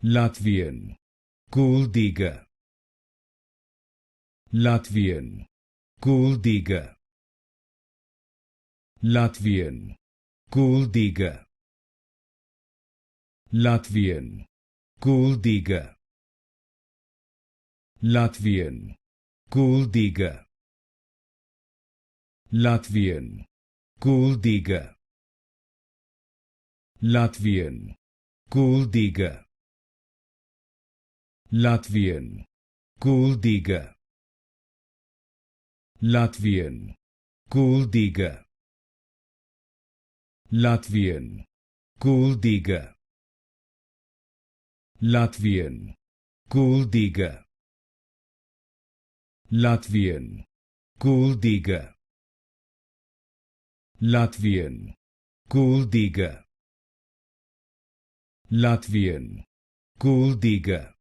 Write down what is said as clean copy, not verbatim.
Latvian. Kuldiga. Latvian. Kuldiga. Latvian. Kuldiga. Latvian. Kuldiga. Latvian. Kuldiga. Latvian. Kuldiga. Latvian. Kuldiga. Latvian. Kuldiga. Latvian. Kuldiga. Latvian. Kuldiga. Latvian. Kuldiga. Latvian. Kuldiga. Latvian. Kuldiga. Latvian. Kuldiga.